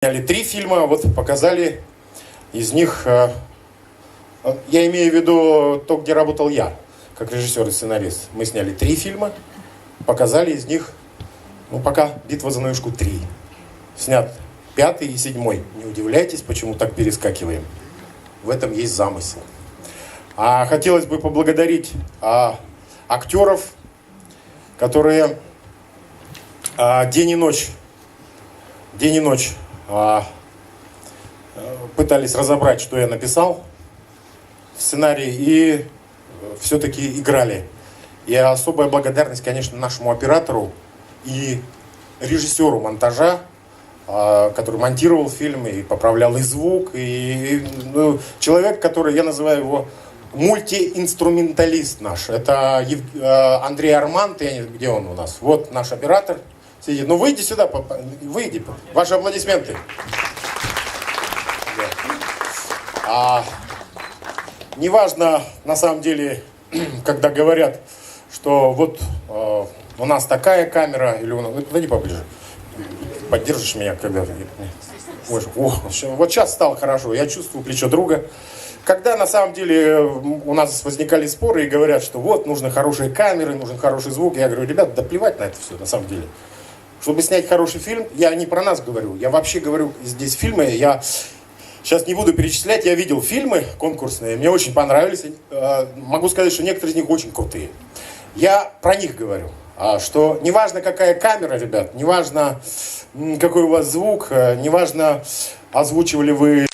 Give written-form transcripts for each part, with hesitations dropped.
Сняли 3 фильма, вот показали из них, я имею в виду то, где работал я, как режиссер и сценарист. Мы сняли 3 фильма, показали из них, пока «Битва за Ноюшку 3». Снят 5 и 7. Не удивляйтесь, почему так перескакиваем. В этом есть замысел. А хотелось бы поблагодарить актеров, которые день и ночь пытались разобрать, что я написал в сценарии, и все-таки играли. И особая благодарность, конечно, нашему оператору и режиссеру монтажа, который монтировал фильм и поправлял и звук, и человек, который, я называю его мультиинструменталист наш. Это Андрей Арман, где он у нас? Вот наш оператор сидит. Ну выйди сюда, выйди. Ваши аплодисменты. Неважно, на самом деле, когда говорят, что вот у нас такая камера, или у нас... Подойди поближе. Поддержишь меня, когда... вот сейчас стало хорошо, я чувствую плечо друга. Когда на самом деле у нас возникали споры и говорят, что вот, нужны хорошие камеры, нужен хороший звук, я говорю, ребят, да плевать на это все, на самом деле. Чтобы снять хороший фильм, я не про нас говорю, я вообще говорю, здесь фильмы, я сейчас не буду перечислять, я видел фильмы конкурсные, мне очень понравились, могу сказать, что некоторые из них очень крутые. Я про них говорю, что неважно какая камера, ребят, неважно какой у вас звук, неважно озвучивали вы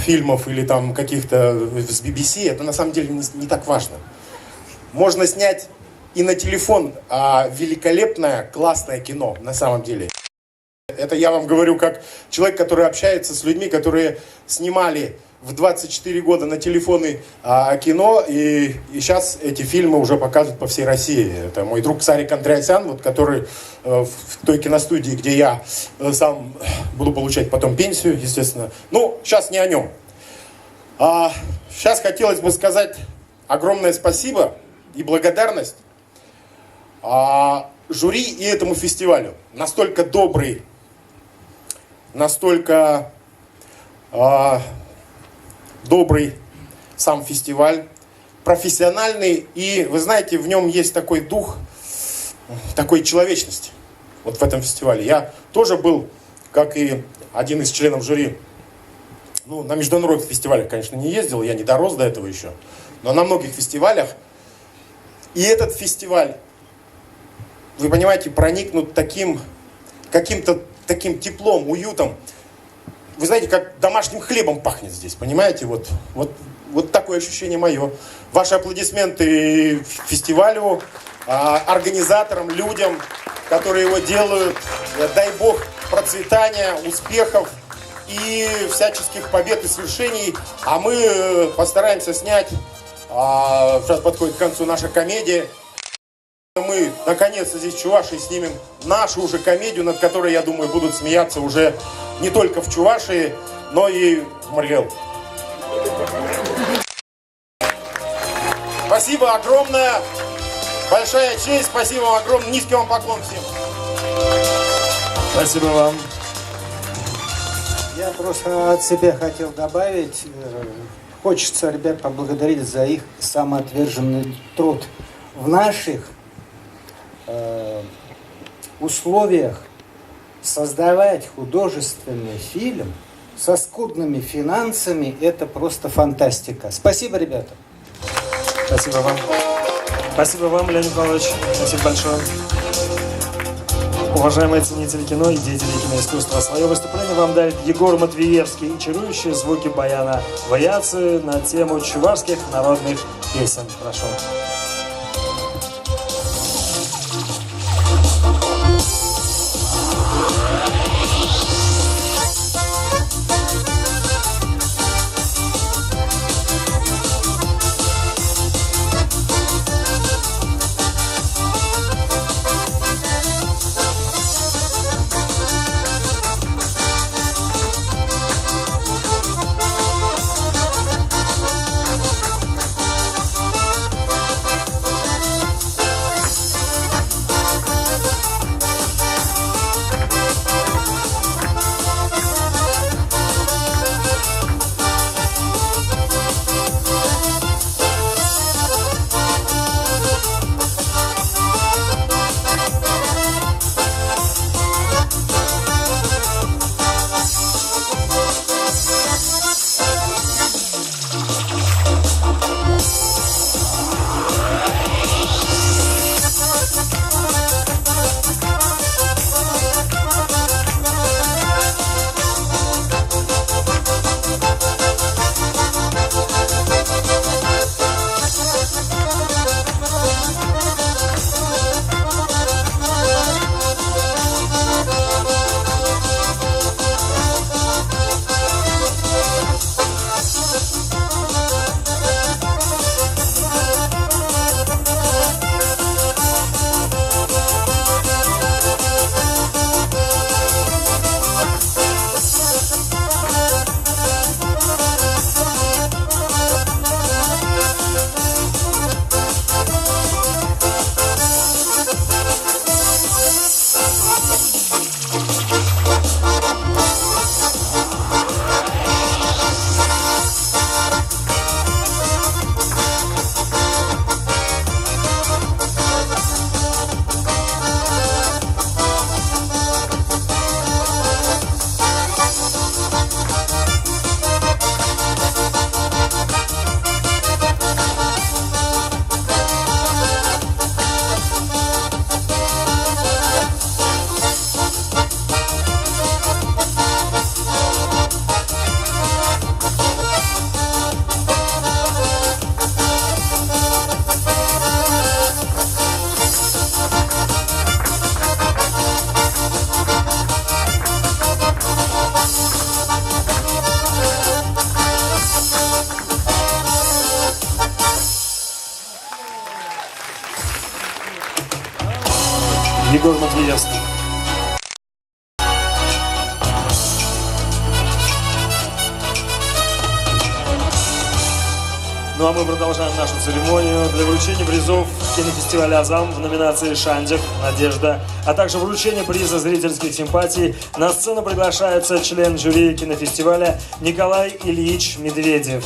фильмов или там каких-то с BBC, это на самом деле не так важно. Можно снять и на телефон великолепное, классное кино, на самом деле. Это я вам говорю как человек, который общается с людьми, которые снимали в 24 года на телефоны кино, и сейчас эти фильмы уже показывают по всей России. Это мой друг Сарик Андреасян, вот, который в той киностудии, где я сам буду получать потом пенсию, естественно. Ну, сейчас не о нем. Сейчас хотелось бы сказать огромное спасибо и благодарность жюри и этому фестивалю. Настолько добрый, настолько добрый сам фестиваль, профессиональный, и, вы знаете, в нем есть такой дух, такой человечности, вот в этом фестивале. Я тоже был, как и один из членов жюри, на международных фестивалях, конечно, не ездил, я не дорос до этого еще, но на многих фестивалях. И этот фестиваль, вы понимаете, проникнут каким-то таким теплом, уютом. Вы знаете, как домашним хлебом пахнет здесь, понимаете? Вот такое ощущение мое. Ваши аплодисменты фестивалю, организаторам, людям, которые его делают. Дай Бог процветания, успехов и всяческих побед и свершений. А мы постараемся снять, сейчас подходит к концу наша комедия. Мы, наконец-то, здесь в Чувашии снимем нашу уже комедию, над которой, я думаю, будут смеяться уже не только в Чувашии, но и в Маргел. Спасибо огромное, большая честь, спасибо вам огромное, низкий вам поклон всем. Спасибо вам. Я просто от себя хотел добавить, хочется ребят поблагодарить за их самоотверженный труд. В наших условиях создавать художественный фильм со скудными финансами — это просто фантастика. Спасибо, ребята. Спасибо вам. Спасибо вам, Леонид Николаевич. Спасибо большое. Уважаемые ценители кино и деятели киноискусства, свое выступление вам дарит Егор Матвеевский и чарующие звуки баяна, вариации на тему чувашских народных песен. Прошу. Егор Матвеевский. Ну а мы продолжаем нашу церемонию для вручения призов кинофестиваля «Азам» в номинации «Шанчик», «Надежда», а также вручения приза зрительских симпатий. На сцену приглашается член жюри кинофестиваля Николай Ильич Медведев.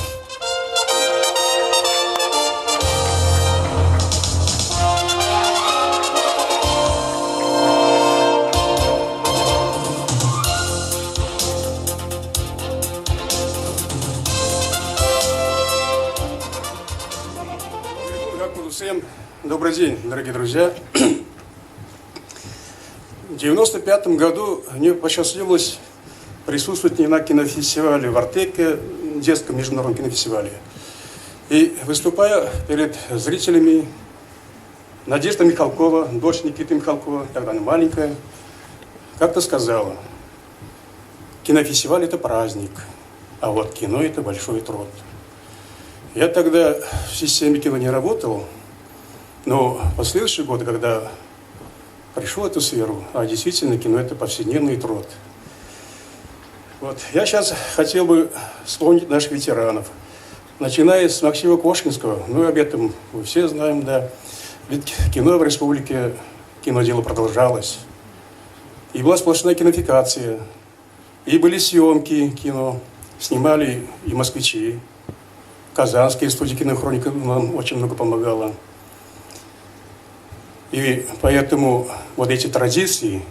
Всем добрый день, дорогие друзья. В 1995 году мне посчастливилось присутствовать на кинофестивале в Артеке, детском международном кинофестивале. И выступая перед зрителями, Надежда Михалкова, дочь Никиты Михалкова, тогда она маленькая, как-то сказала: кинофестиваль – это праздник, а вот кино – это большой труд. Я тогда в системе кино не работал, но в последующие годы, когда пришел в эту сферу, действительно кино – это повседневный труд. Вот. Я сейчас хотел бы вспомнить наших ветеранов. Начиная с Максима Кошкинского, ну об этом мы все знаем, да. Ведь кино в республике, кинодело продолжалось. И была сплошная кинофикация. И были съемки кино, снимали и москвичи. Казанские студии «Кинохроника» нам очень много помогала. И поэтому вот эти традиции,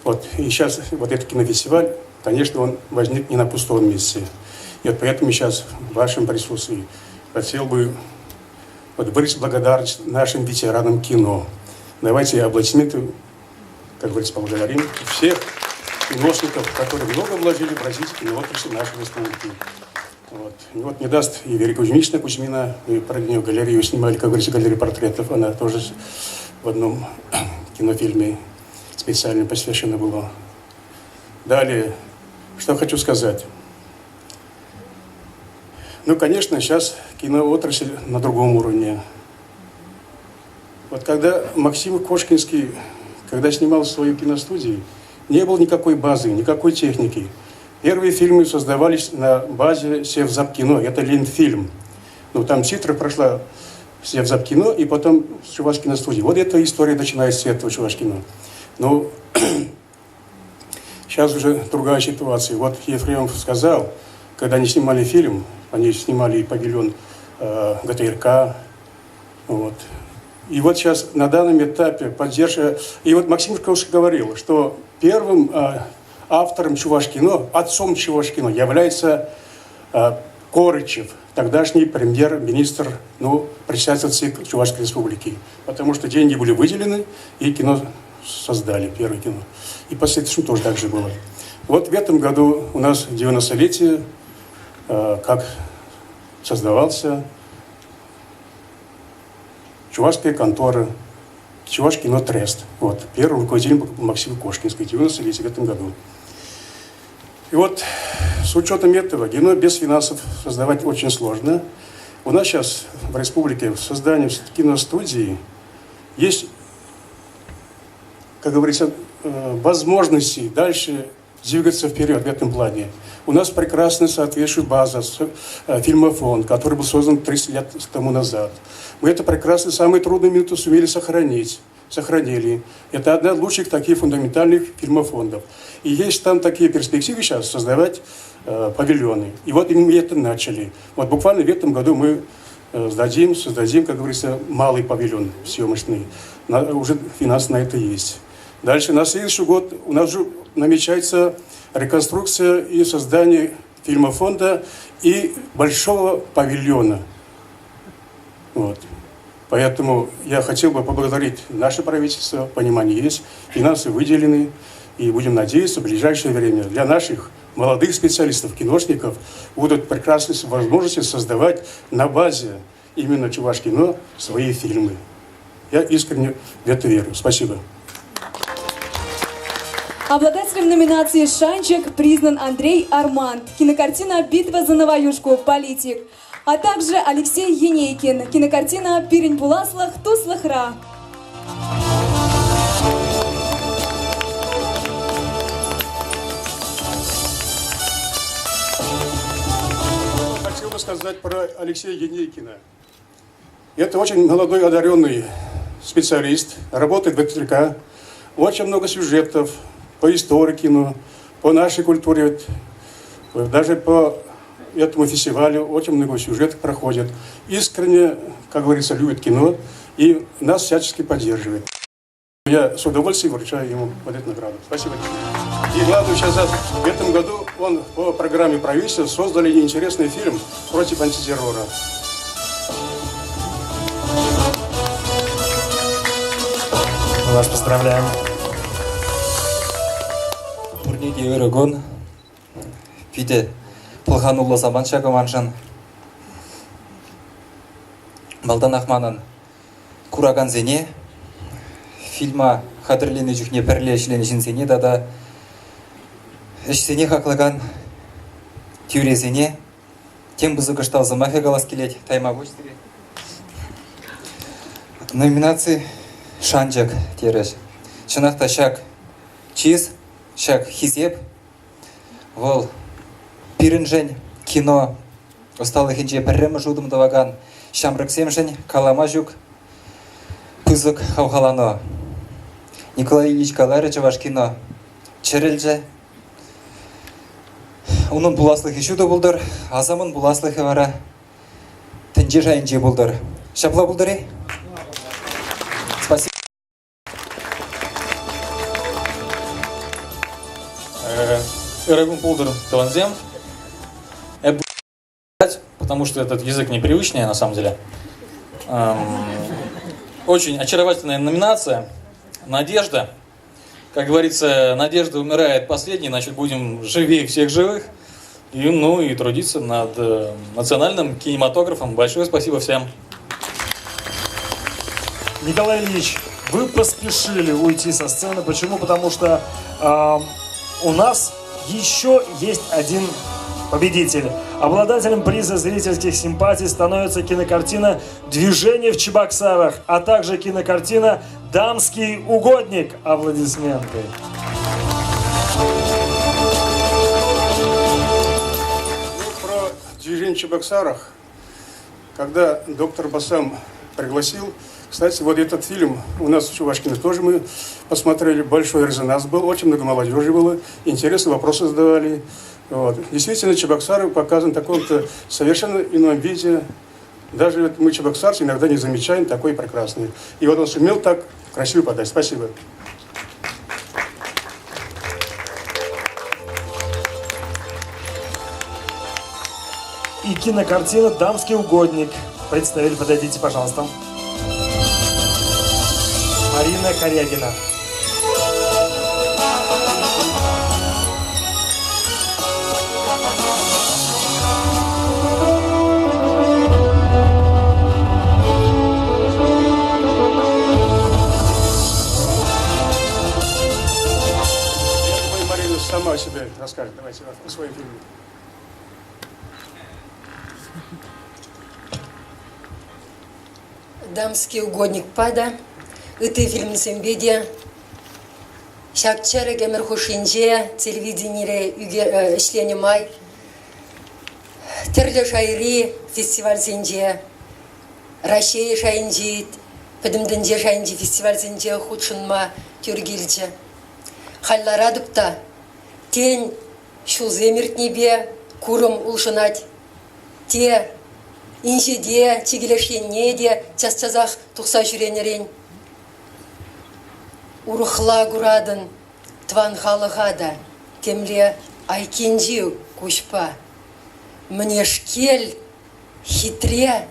вот и сейчас вот этот кинофестиваль, конечно, он возник не на пустом месте. И вот поэтому сейчас в вашем присутствии хотел бы вот выразить благодарность нашим ветеранам кино. Давайте аплодисменты, как говорится, поблагодарим всех киношников, которые много вложили в развитие киноотрасли нашей республики. Вот. И вот не даст и Вера Кузьмична Кузьмина, и про нее галерею снимали, как говорится, галерею портретов. Она тоже в одном кинофильме специально посвящена была. Далее, что хочу сказать. Ну, конечно, сейчас киноотрасль на другом уровне. Вот когда Максим Кошкинский, когда снимал свою киностудию, не было никакой базы, никакой техники. Первые фильмы создавались на базе Севзапкино, это Ленфильм. Ну, там титры прошла Севзапкино и потом Чувашкино студия. Вот эта история начинается с этого Чувашкино. Но сейчас уже другая ситуация. Вот Ефремов сказал, когда они снимали фильм, они снимали и павильон ГТРК. Вот. И вот сейчас на данном этапе поддержка... И вот Максим Кошкинский говорил, что первым автором Чувашкино, отцом Чувашкино является Корычев, тогдашний премьер-министр, ну, председатель ЦИК Чувашской республики. Потому что деньги были выделены, и кино создали, первое кино. И последующем тоже так же было. Вот в этом году у нас 90-летие, как создавался чувашская контора, Чувашкино Трест. Вот, первый руководитель Максим Кошкинский, 90-летие в этом году. И вот с учетом этого кино без финансов создавать очень сложно. У нас сейчас в республике в создании киностудии есть, как говорится, возможности дальше двигаться вперед в этом плане. У нас прекрасная соответствующая база, фильмофон, который был создан 30 лет тому назад. Мы это прекрасно, самые трудные минуты сумели сохранили. Это одна из лучших таких фундаментальных фильмофондов. И есть там такие перспективы сейчас создавать павильоны. И вот мы это начали. Вот буквально в этом году мы создадим, как говорится, малый павильон съемочный. Уже финансы на это есть. Дальше, на следующий год у нас уже намечается реконструкция и создание фильмофонда и большого павильона. Вот. Поэтому я хотел бы поблагодарить наше правительство, понимание есть, финансы выделены, и будем надеяться, в ближайшее время для наших молодых специалистов, киношников будут прекрасные возможности создавать на базе именно Чувашкино свои фильмы. Я искренне в это верю. Спасибо. Обладателем номинации «Шанчик» признан Андрей Арманд. Кинокартина «Битва за Новоюшку. Политик». А также Алексей Енейкин. Кинокартина «Пирень Пуласлах. Туслахра». бы сказать про Алексея Генейкина. Это очень молодой, одаренный специалист, работает в ВТРК. Очень много сюжетов по истории кино, по нашей культуре. Даже по этому фестивалю очень много сюжетов проходит. Искренне, как говорится, любит кино и нас всячески поддерживает. Я с удовольствием вручаю ему вот эту награду. Спасибо. И главное, сейчас в этом году он по программе правительства создали интересный фильм против антитеррора. Мы вас поздравляем. Турниге өрігін, пиде пылғанулы заманша команшын. Малдан Ахманын Кураган зене, фильма хадырлене жүхне пірле шіленешін зене, дада ішсене хақлыған тюрезене, тем бізі кыштал замахе галас келет, тайма бөштіре. Номинации Шанчак тереш. Шынақта шак чиз, шак хизеп. Вол пирінжен кино усталых инже пірремі жудым даваган. Шамрык семжен калама жүк пызык хавхалано. Николай Ильич Каларыча ваш кино черелже. Унын буласлығы жүді бұлдыр, азамын буласлығы вара тінже жайынже бұлдыр. Шапла бұлдыры? Спасибо. Эрагун Пулдер Таванзем. Потому что этот язык непривычный, на самом деле. Очень очаровательная номинация. Надежда. Как говорится, надежда умирает последней, значит, будем живее всех живых. И трудиться над национальным кинематографом. Большое спасибо всем. Николай Ильич, вы поспешили уйти со сцены. Почему? Потому что у нас еще есть один победитель. Обладателем приза зрительских симпатий становится кинокартина «Движение в Чебоксарах», а также кинокартина «Дамский угодник». Аплодисменты. Про «Движение в Чебоксарах», когда доктор Басам пригласил, кстати, вот этот фильм у нас в Чувашкино тоже мы посмотрели, большой резонанс был, очень много молодежи было, интересные вопросы задавали. Вот. Действительно, Чебоксары показаны в таком-то совершенно ином виде. Даже мы, чебоксарцы, иногда не замечаем такой прекрасный. И вот он сумел так красиво подать. Спасибо. И кинокартина «Дамский угодник». Представитель, подойдите, пожалуйста. Марина Корягина. Марина сама о себе расскажет. Давайте о своем фильме. «Дамский угодник» пада. Ыты фильм Сембеде. Шакчары гемер хушинже, телевидение ишлени май. Терле шайри фестиваль зенже. Россия шайнжит. Педемденже шайнжи фестиваль зенже худшынма тюргилже. Халларадыпта. Тень шулземирт небе курым улшынать. Те инжеде, чигелешенне час-часах тухса жүренерен. Урухла гурадын тван халыгада, темле айкенжи кушпа. Мнешкел хитре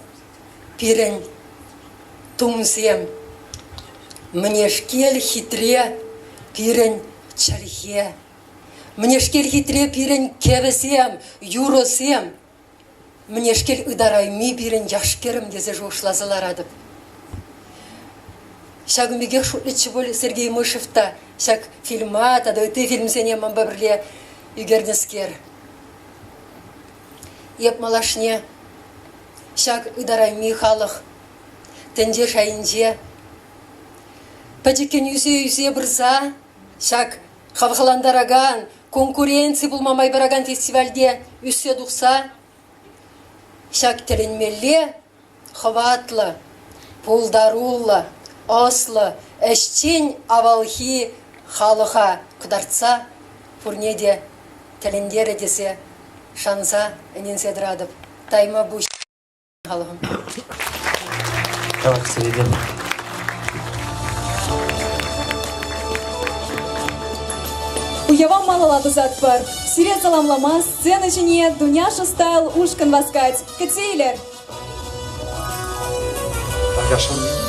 пирен тумсем. Мнешкел хитре пирен чархе. Мнешкел хитре пирен кевесем, юросем. Мнешкел ыдарайми пирен яшкерым дезе жошлазаларадып. Шаг миге шутличи бол Сергей Мышевта, шаг фильма, тада ты фильм сене мамбабрле югернескер. Еп малашне, шаг ыдарайми халых, тенде шайынже. Пачекен юсе бірза, шаг хавхаландараган, конкуренции булмамай бараган фестивальде үссе дұқса, шак теленмелле, хватлы, пулдаруллы, ослы, эшчен авалхи халыха кударца, пурнеде телендере десе, шанса эненседрадып, тайма буш халыхым. Давай, среди. Уява малалады зат бар. Сирет саламлама, сцена жіне, Дуняша стайл ушкан васкать. Кетсейлер. Аргашын.